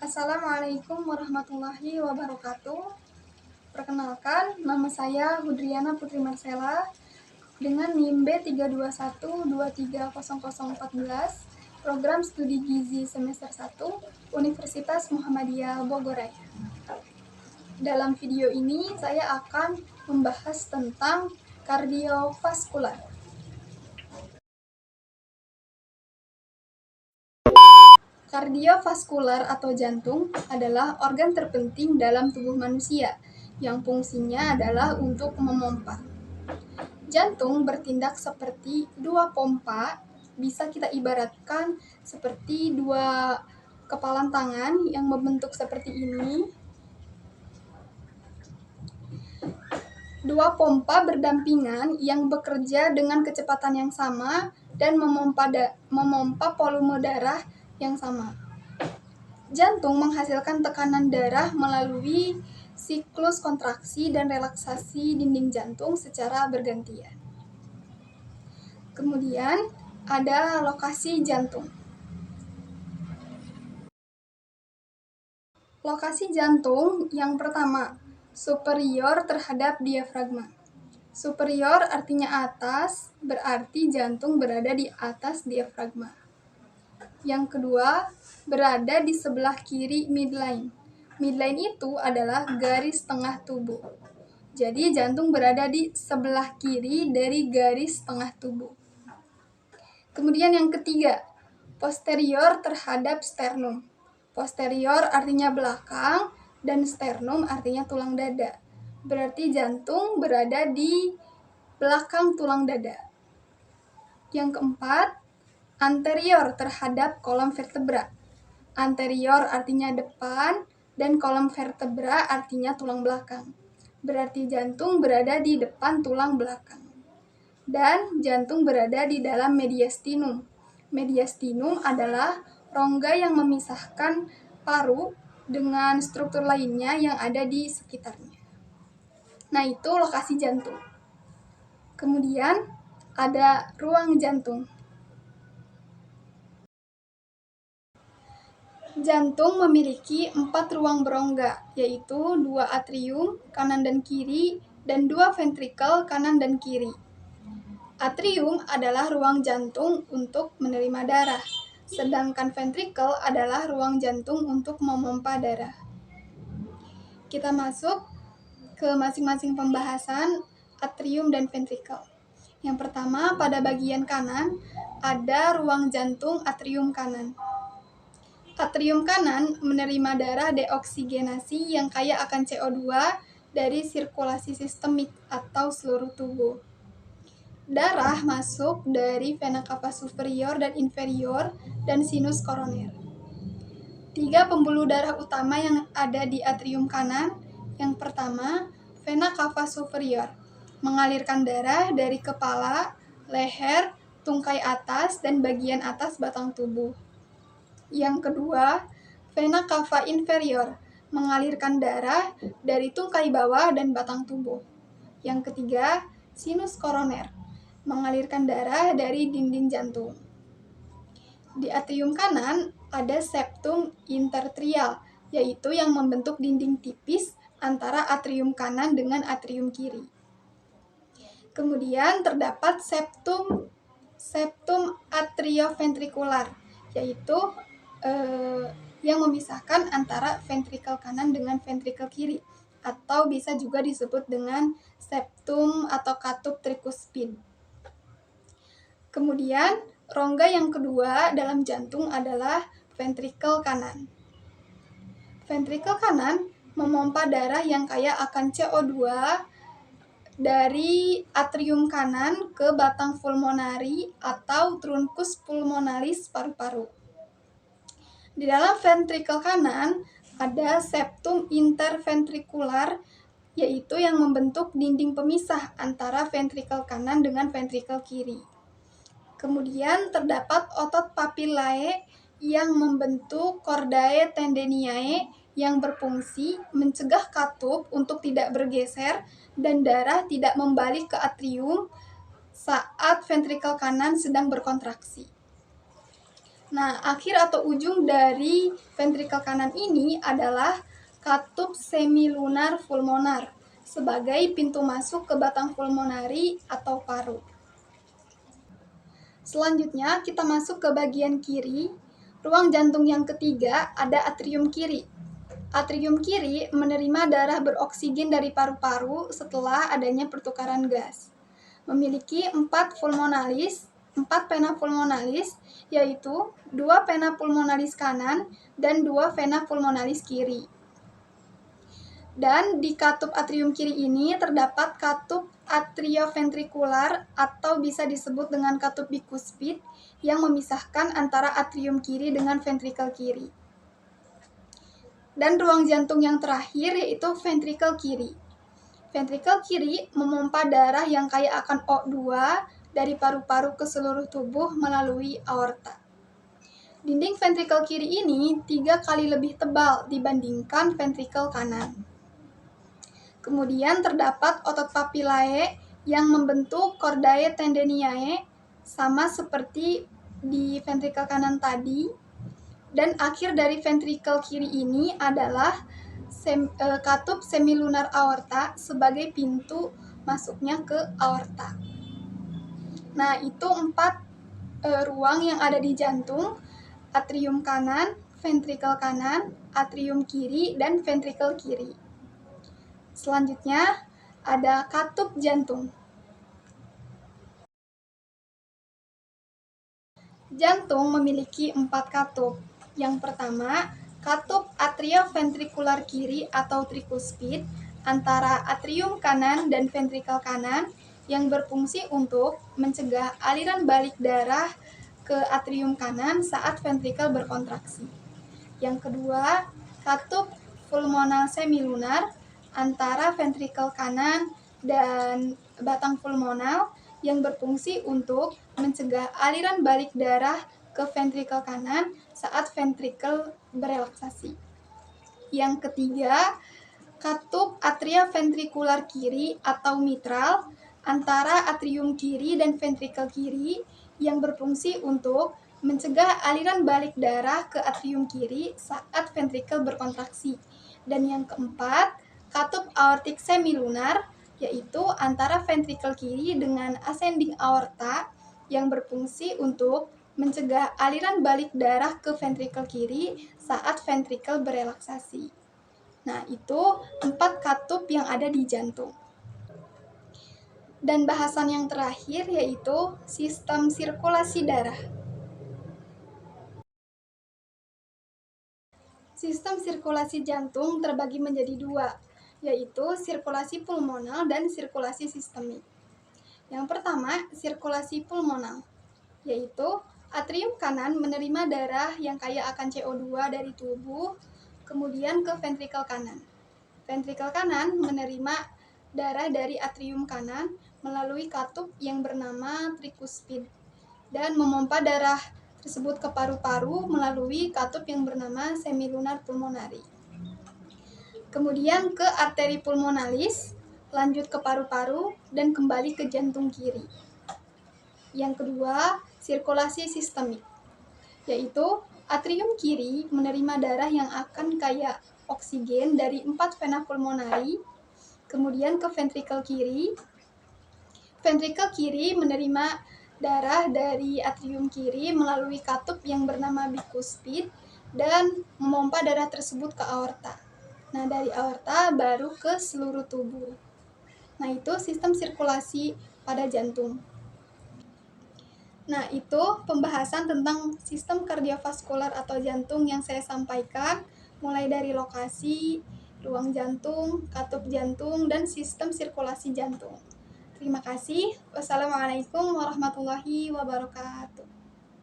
Assalamualaikum warahmatullahi wabarakatuh. Perkenalkan, nama saya Hudriana Putri Marcella dengan NIM B321230014, Program Studi Gizi Semester 1, Universitas Muhammadiyah Bogor Raya. Dalam video ini, saya akan membahas tentang kardiovaskular. Kardiovaskular atau jantung adalah organ terpenting dalam tubuh manusia yang fungsinya adalah untuk memompa. Jantung bertindak seperti dua pompa, bisa kita ibaratkan seperti dua kepalan tangan yang membentuk seperti ini. Dua pompa berdampingan yang bekerja dengan kecepatan yang sama dan memompa volume darah yang sama. Jantung menghasilkan tekanan darah melalui siklus kontraksi dan relaksasi dinding jantung secara bergantian. Kemudian ada lokasi jantung. Lokasi jantung yang pertama, superior terhadap diafragma. Superior artinya atas, berarti jantung berada di atas diafragma. Yang kedua, berada di sebelah kiri midline. Midline itu adalah garis tengah tubuh. Jadi jantung berada di sebelah kiri dari garis tengah tubuh. Kemudian yang ketiga, posterior terhadap sternum. Posterior artinya belakang dan sternum artinya tulang dada. Berarti jantung berada di belakang tulang dada. Yang keempat, anterior terhadap kolom vertebra. Anterior artinya depan dan kolom vertebra artinya tulang belakang. Berarti jantung berada di depan tulang belakang. Dan jantung berada di dalam mediastinum. Mediastinum adalah rongga yang memisahkan paru dengan struktur lainnya yang ada di sekitarnya. Nah, itu lokasi jantung. Kemudian ada ruang jantung. Jantung memiliki 4 ruang berongga, yaitu 2 atrium kanan dan kiri dan 2 ventrikel kanan dan kiri. Atrium adalah ruang jantung untuk menerima darah, sedangkan ventrikel adalah ruang jantung untuk memompa darah. Kita masuk ke masing-masing pembahasan atrium dan ventrikel. Yang pertama, pada bagian kanan ada ruang jantung atrium kanan. Atrium kanan menerima darah deoksigenasi yang kaya akan CO2 dari sirkulasi sistemik atau seluruh tubuh. Darah masuk dari vena cava superior dan inferior dan sinus koroner. 3 pembuluh darah utama yang ada di atrium kanan. Yang pertama, vena cava superior, mengalirkan darah dari kepala, leher, tungkai atas, dan bagian atas batang tubuh. Yang kedua, vena cava inferior, mengalirkan darah dari tungkai bawah dan batang tubuh. Yang ketiga, sinus koroner, mengalirkan darah dari dinding jantung. Di atrium kanan ada septum intertrial, yaitu yang membentuk dinding tipis antara atrium kanan dengan atrium kiri. Kemudian terdapat septum atrioventrikular, yaitu yang memisahkan antara ventrikel kanan dengan ventrikel kiri, atau bisa juga disebut dengan septum atau katup trikuspid. Kemudian rongga yang kedua dalam jantung adalah ventrikel kanan. Ventrikel kanan memompa darah yang kaya akan CO2 dari atrium kanan ke batang pulmonari atau truncus pulmonalis paru-paru. Di dalam ventrikel kanan ada septum interventrikular, yaitu yang membentuk dinding pemisah antara ventrikel kanan dengan ventrikel kiri. Kemudian terdapat otot papillae yang membentuk chordae tendiniae yang berfungsi mencegah katup untuk tidak bergeser dan darah tidak membalik ke atrium saat ventrikel kanan sedang berkontraksi. Nah, akhir atau ujung dari ventrikel kanan ini adalah katup semilunar pulmonar sebagai pintu masuk ke batang pulmonari atau paru. Selanjutnya, kita masuk ke bagian kiri. Ruang jantung yang ketiga ada atrium kiri. Atrium kiri menerima darah beroksigen dari paru-paru setelah adanya pertukaran gas. Memiliki 4 pulmonalis, 4 vena pulmonalis, yaitu 2 vena pulmonalis kanan dan 2 vena pulmonalis kiri. Dan di katup atrium kiri ini terdapat katup atrioventrikular atau bisa disebut dengan katup bikuspid yang memisahkan antara atrium kiri dengan ventrikel kiri. Dan ruang jantung yang terakhir yaitu ventrikel kiri. Ventrikel kiri memompa darah yang kaya akan O2 dari paru-paru ke seluruh tubuh melalui aorta. Dinding ventrikel kiri ini 3 kali lebih tebal dibandingkan ventrikel kanan. Kemudian terdapat otot papillae yang membentuk chordae tendiniae sama seperti di ventrikel kanan tadi. Dan akhir dari ventrikel kiri ini adalah katup semilunar aorta sebagai pintu masuknya ke aorta. Nah, itu 4 ruang yang ada di jantung: atrium kanan, ventrikel kanan, atrium kiri, dan ventrikel kiri. Selanjutnya ada katup jantung. Jantung memiliki 4 katup. Yang pertama, katup atrioventrikular kiri atau trikuspid antara atrium kanan dan ventrikel kanan yang berfungsi untuk mencegah aliran balik darah ke atrium kanan saat ventrikel berkontraksi. Yang kedua, katup pulmonal semilunar antara ventrikel kanan dan batang pulmonal yang berfungsi untuk mencegah aliran balik darah ke ventrikel kanan saat ventrikel berelaksasi. Yang ketiga, katup atrioventrikular kiri atau mitral antara atrium kiri dan ventrikel kiri yang berfungsi untuk mencegah aliran balik darah ke atrium kiri saat ventrikel berkontraksi. Dan yang keempat, katup aortik semilunar, yaitu antara ventrikel kiri dengan ascending aorta yang berfungsi untuk mencegah aliran balik darah ke ventrikel kiri saat ventrikel berelaksasi. Nah, itu 4 katup yang ada di jantung. Dan bahasan yang terakhir yaitu sistem sirkulasi darah. Sistem sirkulasi jantung terbagi menjadi 2, yaitu sirkulasi pulmonal dan sirkulasi sistemik. Yang pertama, sirkulasi pulmonal, yaitu atrium kanan menerima darah yang kaya akan CO2 dari tubuh, kemudian ke ventrikel kanan. Ventrikel kanan menerima darah dari atrium kanan melalui katup yang bernama trikuspid dan memompa darah tersebut ke paru-paru melalui katup yang bernama semilunar pulmonari. Kemudian ke arteri pulmonalis, lanjut ke paru-paru, dan kembali ke jantung kiri. Yang kedua, sirkulasi sistemik, yaitu atrium kiri menerima darah yang akan kaya oksigen dari 4 vena pulmonari, kemudian ke ventrikel kiri. Ventrikel kiri menerima darah dari atrium kiri melalui katup yang bernama bikuspid dan memompa darah tersebut ke aorta. Nah, dari aorta baru ke seluruh tubuh. Nah, itu sistem sirkulasi pada jantung. Nah, itu pembahasan tentang sistem kardiovaskular atau jantung yang saya sampaikan, mulai dari lokasi, ruang jantung, katup jantung, dan sistem sirkulasi jantung. Terima kasih. Wassalamualaikum warahmatullahi wabarakatuh.